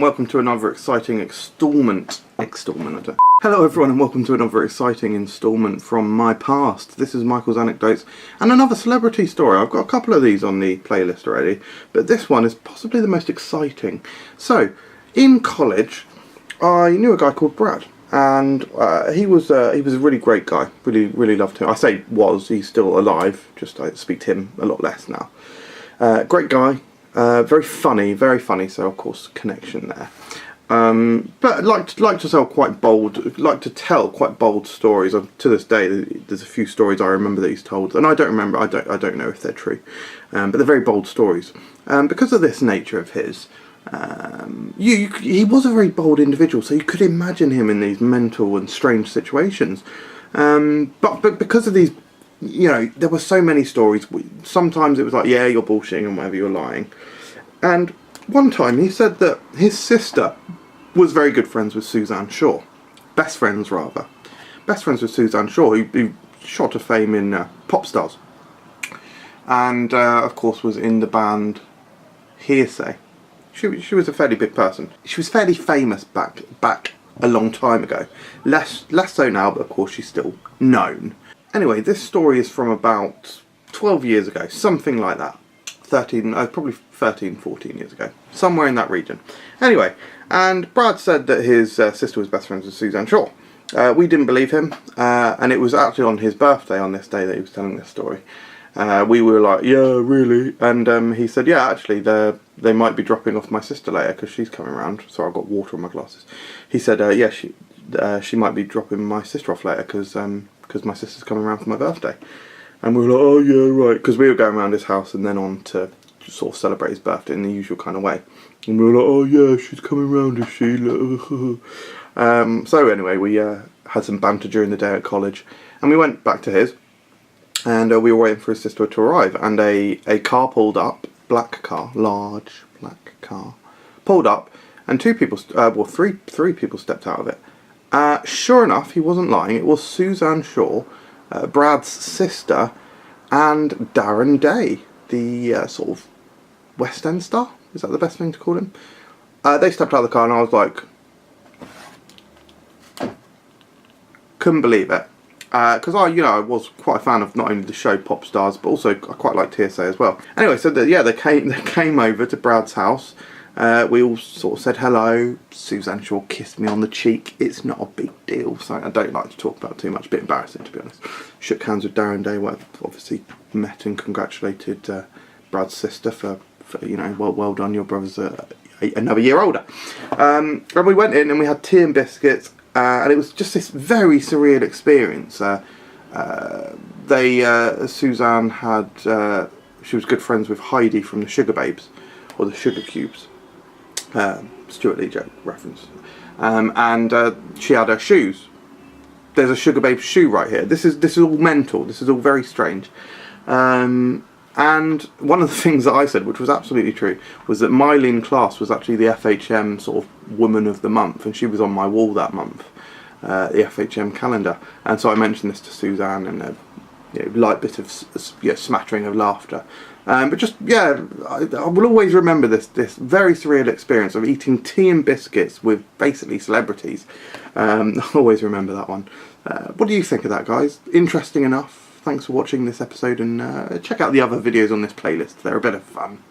welcome to another exciting instalment. Hello everyone and welcome to another exciting instalment from my past. This is Michael's Anecdotes and another celebrity story. I've got a couple of these on the playlist already, but this one is possibly the most exciting. So, in college, I knew a guy called Brad, and he was a really great guy. Really loved him. I say was, he's still alive, just I speak to him a lot less now. Great guy. Very funny, so of course connection there. But like to tell quite bold stories. To this day, there's a few stories I remember that he's told, and I don't know if they're true, but they're very bold stories. Because of this nature of his, he was a very bold individual, so you could imagine him in these mental and strange situations. But because of these, you know, there were so many stories. Sometimes it was like, yeah, you're bullshitting and whatever, you're lying. And one time he said that his sister was very good friends with Suzanne Shaw. Best friends, rather. Best friends with Suzanne Shaw, who shot to fame in Pop Stars. And, of course, was in the band Hearsay. She was a fairly big person. She was fairly famous back a long time ago. Less so now, but of course she's still known. Anyway, this story is from about 12 years ago, something like that. Probably 13, 14 years ago. Somewhere in that region. Anyway, and Brad said that his sister was best friends with Suzanne Shaw. We didn't believe him, and it was actually on his birthday on this day that he was telling this story. We were like, yeah, really? And he said, yeah, actually, they might be dropping off my sister later because she's coming around. Sorry, I've got water on my glasses. He said, yeah, she might be dropping my sister off later because my sister's coming around for my birthday. And we were like, oh yeah, right, because we were going around his house and then on to sort of celebrate his birthday in the usual kind of way. And we were like, oh yeah, she's coming round, is she? So anyway, we had some banter during the day at college, and we went back to his, and we were waiting for his sister to arrive, and a car pulled up, black car, large black car, pulled up, and three people stepped out of it. Sure enough, he wasn't lying, it was Suzanne Shaw, Brad's sister, and Darren Day, the sort of West End star. Is that the best thing to call him? They stepped out of the car, and I was like, couldn't believe it, because I was quite a fan of not only the show Pop Stars, but also I quite liked Hearsay as well. Anyway, so they came over to Brad's house. We all sort of said hello. Suzanne Shaw kissed me on the cheek. It's not a big deal, so I don't like to talk about it too much. A bit embarrassing, to be honest. Shook hands with Darren Day. Obviously met and congratulated Brad's sister for well done. Your brother's another year older. And we went in and we had tea and biscuits, and it was just this very surreal experience. Suzanne had she was good friends with Heidi from the Sugar Babes, or the Sugar Cubes. Stuart Lee joke reference. And she had her shoes. There's a Sugar Babe shoe right here. This is all mental. This is all very strange. And one of the things that I said, which was absolutely true, was that Mylene Class was actually the FHM sort of Woman of the Month, and she was on my wall that month, the FHM calendar. And so I mentioned this to Suzanne, and a light bit of smattering of laughter. But just, yeah, I will always remember this very surreal experience of eating tea and biscuits with basically celebrities. I'll always remember that one. What do you think of that, guys? Interesting enough. Thanks for watching this episode, and check out the other videos on this playlist. They're a bit of fun.